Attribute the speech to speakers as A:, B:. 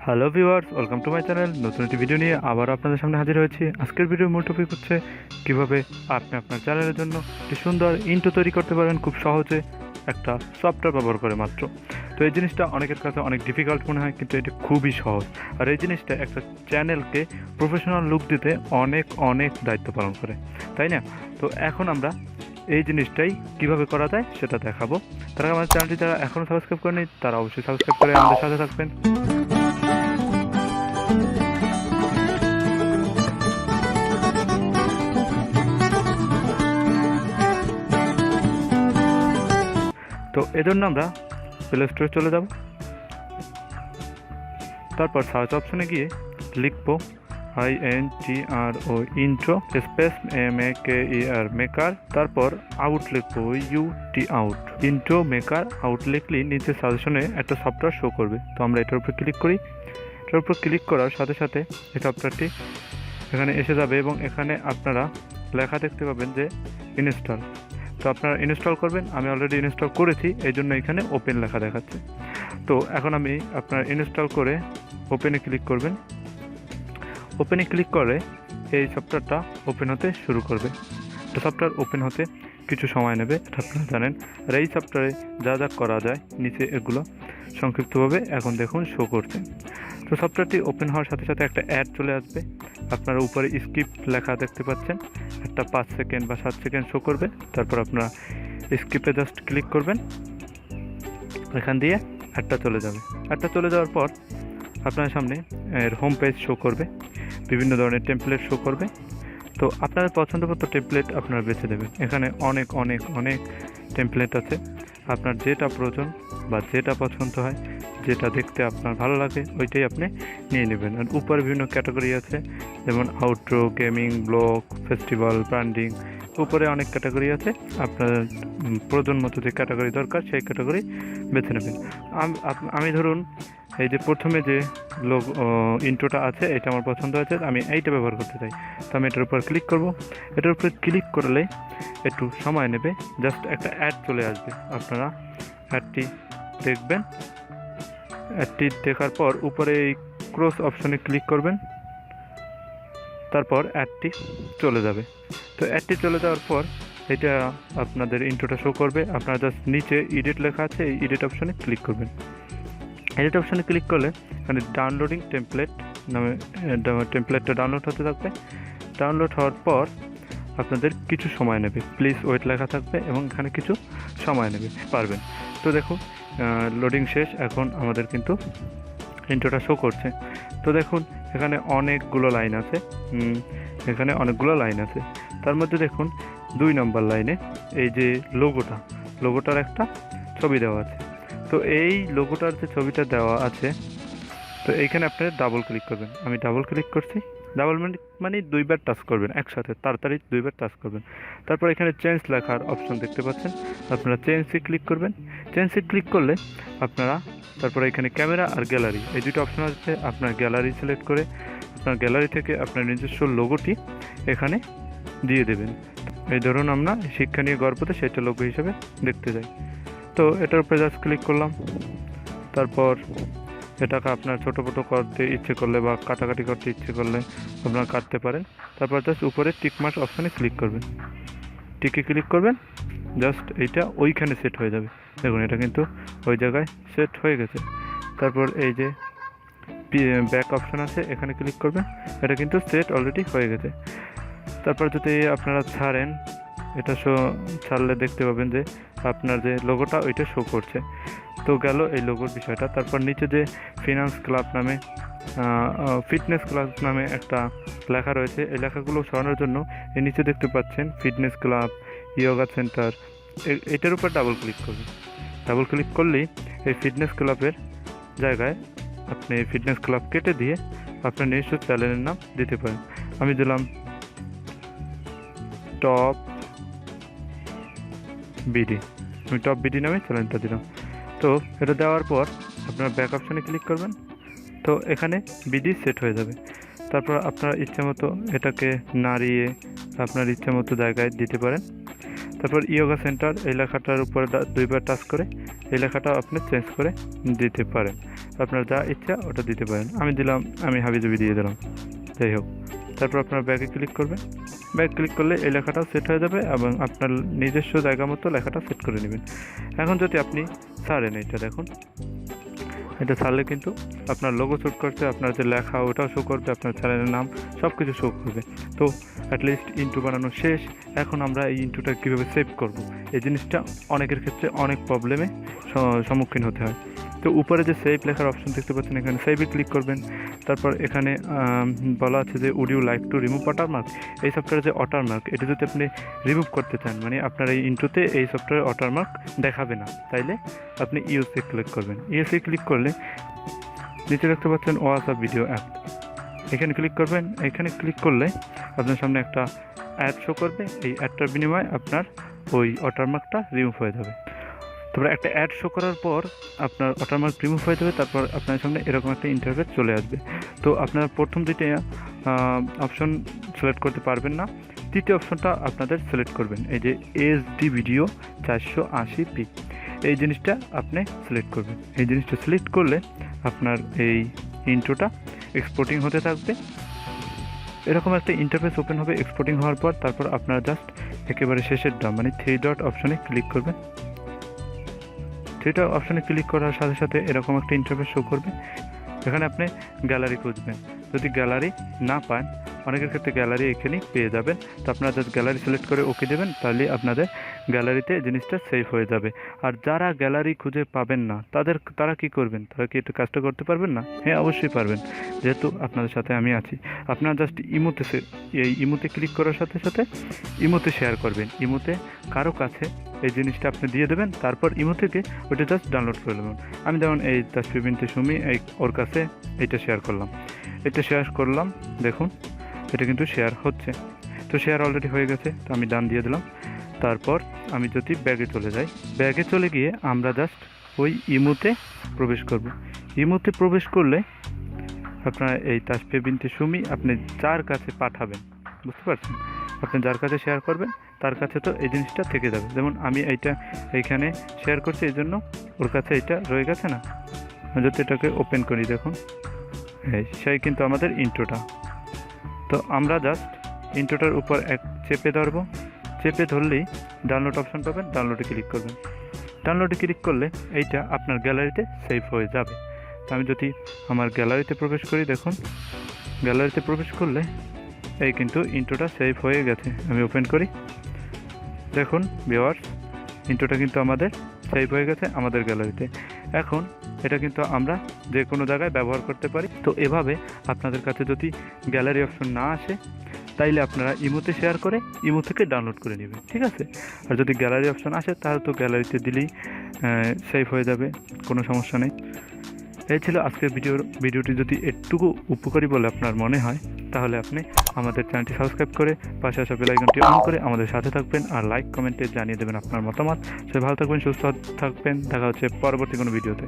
A: Hello viewers, welcome to my channel. নতুন একটি video নিয়ে আবার আপনাদের সামনে হাজির হয়েছি। আজকের ভিডিওর মূল টপিক হচ্ছে কীভাবে আপনি আপনার চ্যানেলের জন্য একটি সুন্দর ইন্ট্রো তৈরি করতে পারেন খুব সহজে একটা সফটওয়্যার ব্যবহার করে মাত্র। তো এই জিনিসটা অনেকের কাছে অনেক ডিফিকাল্ট মনে হয়, কিন্তু এটি খুবই সহজ। আর এই জিনিসটা একটা চ্যানেলকে প্রফেশনাল লুক দিতে অনেক অনেক দায়িত্ব পালন করে, তাই না? তো এখন আমরা এই জিনিসটাই কিভাবে করা যায় সেটা দেখাবো। তারা আমার চ্যানেলটি যারা এখনও সাবস্ক্রাইব করেনি তারা অবশ্যই সাবস্ক্রাইব করে আমাদের সাথে থাকবেন। তো এজন্য আমরা প্লে স্টোরে চলে যাব, তারপর সার্চ অপশনে গিয়ে লিখবো INTRO intro space MEKER maker, তারপর আউট লিখবো UT out. Intro maker out লিখলেই নিচে সাজেশনে একটা সফটওয়্যার শো করবে। তো আমরা এটার উপর ক্লিক করি। এটার উপর ক্লিক করার সাথে সাথে এই সফটওয়্যারটি এখানে এসে যাবে এবং এখানে আপনারা লেখা দেখতে পাবেন যে ইনস্টল। তো আপনারা ইনস্টল করবেন। আমি অলরেডি ইনস্টল করেছি, এই জন্য এখানে ওপেন লেখা দেখাচ্ছে। তো এখন আমি আপনার ইনস্টল করে ওপেনে ক্লিক করবেন। ওপেনে ক্লিক করে এই সফটওয়্যারটা ওপেন হতে শুরু করবে। তো সফটওয়্যার ওপেন হতে কিছু সময় নেবে, এটা আপনারা জানেন। আর এই সফটওয়্যারে যা যা করা যায় নিচে এগুলো সংক্ষিপ্তভাবে এখন দেখুন শো করছে। তো সফটওয়্যারটি ওপেন হওয়ার সাথে সাথে একটা অ্যাড চলে আসবে। আপনারা উপরে স্কিপ লেখা দেখতে পাচ্ছেন, একটা 5 সেকেন্ড বা 7 সেকেন্ড শো করবে। তারপর আপনারা স্কিপে জাস্ট ক্লিক করবেন, এখান দিয়ে অ্যাডটা চলে যাবে। অ্যাডটা চলে যাওয়ার পর আপনার সামনে এর হোম পেজ শো করবে, বিভিন্ন ধরনের টেমপ্লেট শো করবে। তো আপনাদের পছন্দমতো টেমপ্লেট আপনারা বেছে দেবেন। এখানে অনেক অনেক অনেক টেমপ্লেট আছে, আপনার যেটা প্রয়োজন বা যেটা পছন্দ হয়, যেটা দেখতে আপনার ভালো লাগে ওইটাই আপনি নিয়ে নেবেন। আর উপরে বিভিন্ন ক্যাটাগরি আছে, যেমন outdoor, gaming, blog, festival, branding, উপরে অনেক ক্যাটাগরি আছে। আপনার প্রয়োজন মতো যে ক্যাটাগরি দরকার সেই ক্যাটাগরি বেছে নেবেন। আমি ধরুন এই যে প্রথমে যে ইন্ট্রোটা আছে এটা আমার পছন্দ হয়েছে, আমি এইটা ব্যবহার করতে চাই। তো আমি এটার উপর ক্লিক করব। এটার উপর ক্লিক করলে একটু সময় নেবে, জাস্ট একটা অ্যাড চলে আসবে। আপনারা অ্যাডটি দেখবেন। অ্যাডটি দেখার পর উপরে এই ক্রস অপশনে ক্লিক করবেন, তারপর অ্যাডটি চলে যাবে। তো অ্যাডটি চলে যাওয়ার পর এটা আপনাদের ইন্ট্রোটা শো করবে। আপনারা জাস্ট নিচে এডিট লেখা আছে, এই এডিট অপশনে ক্লিক করবেন। এডিট অপশনে ক্লিক করলে এখানে ডাউনলোডিং টেমপ্লেট নামে টেমপ্লেটটা ডাউনলোড হতে থাকবে। ডাউনলোড হওয়ার পর আপনাদের কিছু সময় নেবে, প্লিজ ওয়েট লেখা থাকবে এবং এখানে কিছু সময় নেবে পারবেন। তো দেখুন লোডিং শেষ, এখন আমাদের কিন্তু ইন্ট্রোটা শো করছে। তো দেখুন এখানে অনেকগুলো লাইন আছে, তার মধ্যে দেখুন 2 নম্বর লাইনে এই যে লোগোটার একটা ছবি দেওয়া আছে। তো এই লোগোটার যে ছবিটা দেওয়া আছে, তো এইখানে আপনারা ডাবল ক্লিক করবেন। আমি ডাবল ক্লিক করছি। ডাবল মানে 2বার টাচ করবেন একসাথে, তাড়াতাড়ি 2বার টাচ করবেন। তারপর এখানে চেঞ্জ লেখার অপশন দেখতে পাচ্ছেন, আপনারা চেঞ্জে ক্লিক করবেন। চেঞ্জে ক্লিক করলে আপনারা তারপরে এখানে ক্যামেরা আর গ্যালারি এই দুটো অপশন আছে। আপনার গ্যালারি সিলেক্ট করে আপনার গ্যালারি থেকে আপনার নিজস্ব লোগোটি এখানে দিয়ে দেবেন। এই ধরুন আমরা শিক্ষা নিয়ে গর্বতে সেটা লোগো হিসেবে দেখতে যাই। তো এটার উপরে জাস্ট ক্লিক করলাম। তারপর এটাকে আপনার ছোটো ছোটো করতে ইচ্ছে করলে বা কাটাকাটি করতে ইচ্ছে করলে আপনারা কাটতে পারেন। তারপর জাস্ট উপরে টিকমার্ক অপশানে ক্লিক করবেন, টিকে ক্লিক করবেন, জাস্ট এইটা ওইখানে সেট হয়ে যাবে। দেখুন এটা কিন্তু ওই জায়গায় সেট হয়ে গেছে। তারপর এই যে ব্যাক অপশান আছে, এখানে ক্লিক করবেন, এটা কিন্তু সেট অলরেডি হয়ে গেছে। তারপর যদি আপনারা ছাড়েন, এটা ছাড়লে দেখতে পাবেন যে আপনার যে লোগোটা ওইটা শো করছে। তো গেল এই লোগোর বিষয়টা। তারপর নিচে যে ফিটনেস ক্লাব নামে একটা লেখা রয়েছে, এই লেখাগুলো সরানোর জন্য এই নিচে দেখতে পাচ্ছেন ফিটনেস ক্লাব, ইয়োগা সেন্টার, এটার উপর ডাবল ক্লিক করবেন। ডাবল ক্লিক করলেই এই ফিটনেস ক্লাবের জায়গায় আপনি ফিটনেস ক্লাব কেটে দিয়ে আপনার নিজস্ব চ্যানেলের নাম দিতে পারেন। আমি দিলাম টপ বিডি নামে চ্যানেলটা দিলাম। তো এটা দেওয়ার পর আপনারা ব্যাক অপশানে ক্লিক করবেন। তো এখানে বিডি সেট হয়ে যাবে। তারপর আপনারা ইচ্ছে মতো এটাকে নাড়িয়ে আপনার ইচ্ছে মতো জায়গায় দিতে পারেন। তারপর ইয়োগা সেন্টার এই লেখাটার উপরে 2বার টাচ করে এই লেখাটা আপনি চেঞ্জ করে দিতে পারেন। আপনার যা ইচ্ছা ওটা দিতে পারেন। আমি হাবিজাবি দিয়ে দিলাম, যাই হোক। তারপর আপনার ব্যাগে ক্লিক করবেন। ব্যাগ ক্লিক করলে এই লেখাটাও সেট হয়ে যাবে এবং আপনার নিজস্ব জায়গা মতো লেখাটা সেট করে নেবেন। এখন যদি আপনি ছাড়েন, এটা দেখুন, এটা ছাড়লে কিন্তু আপনার লোগো শ্যুট করছে, আপনার যে লেখা ওটাও শো করবে, আপনার চ্যানেলের নাম সব কিছু শো করবে। তো অ্যাটলিস্ট ইন্ট্রো বানানো শেষ। এখন আমরা এই ইন্ট্রোটা কীভাবে সেভ করব, এই জিনিসটা অনেকের ক্ষেত্রে অনেক প্রবলেমে সম্মুখীন হতে হয়। তো উপরে যে সেভ লেখার অপশন দেখতে পাচ্ছেন, এখানে সেভে ক্লিক করবেন। তারপর এখানে বলা আছে যে would you like to remove watermark. এই সফটওয়্যারে যে ওয়াটারমার্ক, এটা যদি আপনি রিমুভ করতে চান, মানে আপনার এই ইন্ট্রোতে এই সফটওয়্যার ওয়াটারমার্ক দেখাবে না, তাইলে আপনি ইউএসএ ক্লিক করবেন। ইউএসএ ক্লিক করলে নিচে দেখতে পাচ্ছেন ওয়াচ আ ভিডিও অ্যাড, এখানে ক্লিক করবেন। এখানে ক্লিক করলে আপনার সামনে একটা অ্যাড শো করবে। এই অ্যাডটার বিনিময়ে আপনার ওই ওয়াটারমার্কটা রিমুভ হয়ে যাবে। তারপর একটা অ্যাড শো করার পর আপনার ওয়াটারমার্ক রিমুভ হয়ে যাবে। তারপর আপনার সামনে এরকম একটা ইন্টারফেস চলে আসবে। তো আপনার প্রথম দুইটা অপশন সিলেক্ট করতে পারবেন না, তৃতীয় অপশনটা আপনাদের সিলেক্ট করবেন। এই যে এইচডি ভিডিও 480p, এই জিনিসটা আপনি সিলেক্ট করবেন। এই জিনিসটা সিলেক্ট করলে আপনার এই ইন্ট্রোটা এক্সপোর্টিং হতে থাকবে। এরকম একটা ইন্টারফেস ওপেন হবে। এক্সপোর্টিং হওয়ার পর তারপর আপনারা জাস্ট একেবারে শেষের ডান মানে 3 ডট অপশনে ক্লিক করবেন। 3 ডট অপশনে ক্লিক করার সাথে সাথে এরকম একটা ইন্টারফেস শো করবে। এখানে আপনি গ্যালারি খুঁজবেন। যদি গ্যালারি না পান, অনেকের ক্ষেত্রে গ্যালারি এখানেই পেয়ে যাবেন। তো আপনারা জাস্ট গ্যালারি সিলেক্ট করে ওকে দেবেন, তাহলে আপনাদের গ্যালারিতে জিনিসটা সেভ হয়ে যাবে। আর যারা গ্যালারি খুঁজে পাবেন না তারা কি করবেন? তারা কি একটু কাজটা করতে পারবেন না? হ্যাঁ, অবশ্যই পারবেন, যেহেতু আপনাদের সাথে আমি আছি। আপনারা জাস্ট ইমোতে ক্লিক করার সাথে সাথে ইমোতে শেয়ার করবেন। ইমোতে কারো কাছে এই জিনিসটা আপনি দিয়ে দেবেন, তারপর ইমো থেকে ওইটা জাস্ট ডাউনলোড করে নেবেন। আমি যেমন এই তাসফি বিনতে সুমি ওর কাছে এইটা শেয়ার করলাম, দেখুন এটা কিন্তু শেয়ার হচ্ছে। তো শেয়ার অলরেডি হয়ে গেছে, তো আমি ডান দিয়ে দিলাম। তারপর আমি যদি ব্যাগে চলে যাই, ব্যাগে চলে গিয়ে আমরা জাস্ট ওই ইমোতে প্রবেশ করব। ইমোতে প্রবেশ করলে আপনার এই তাসফি বিনতে সুমি আপনি যার কাছে পাঠাবেন, বুঝতে পারছেন, আপনি যার কাছে শেয়ার করবেন তার কাছে তো এই জিনিসটা থেকে যাবে। যেমন আমি এইখানে শেয়ার করছি, এই জন্য ওর কাছে এইটা রয়ে গেছে না। যদি এটাকে ওপেন করি, দেখুন সেই কিন্তু আমাদের ইন্ট্রোটা। তো আমরা জাস্ট ইন্ট্রোটার উপর চেপে ধরবো। চেপে ধরলেই ডাউনলোড অপশন পাবেন, ডাউনলোডে ক্লিক করবেন। ডাউনলোডে ক্লিক করলে এইটা আপনার গ্যালারিতে সেভ হয়ে যাবে। তো আমি যদি আমার গ্যালারিতে প্রবেশ করি, দেখুন গ্যালারিতে প্রবেশ করলে এই কিন্তু ইন্ট্রোটা সেভ হয়ে গেছে। আমি ওপেন করি, দেখুন ভিউয়ার্স, ইন্ট্রোটা কিন্তু আমাদের সেভ হয়ে গেছে আমাদের গ্যালারিতে। এখন এটা কিন্তু আমরা যে কোনো জায়গায় ব্যবহার করতে পারি। তো এভাবে আপনাদের কাছে যদি গ্যালারি অপশন না আসে, তাইলে আপনারা ইমোতে শেয়ার করে ইমো থেকে ডাউনলোড করে নেবেন, ঠিক আছে। আর যদি গ্যালারি অপশন আসে, তাহলে তো গ্যালারিতে দিলেই সেভ হয়ে যাবে, কোনো সমস্যা নেই। এই ছিল আজকের ভিডিওটি যদি একটুকু উপকারী বলে আপনার মনে হয়, তাহলে আপনি আমাদের চ্যানেলটি সাবস্ক্রাইব করে পাশে আসা বেল আইকনটি অন করে আমাদের সাথে থাকবেন। আর লাইক কমেন্টে জানিয়ে দেবেন আপনার মতামত। সবাই ভালো থাকবেন, সুস্থ থাকবেন। দেখা হচ্ছে পরবর্তী কোনো ভিডিওতে।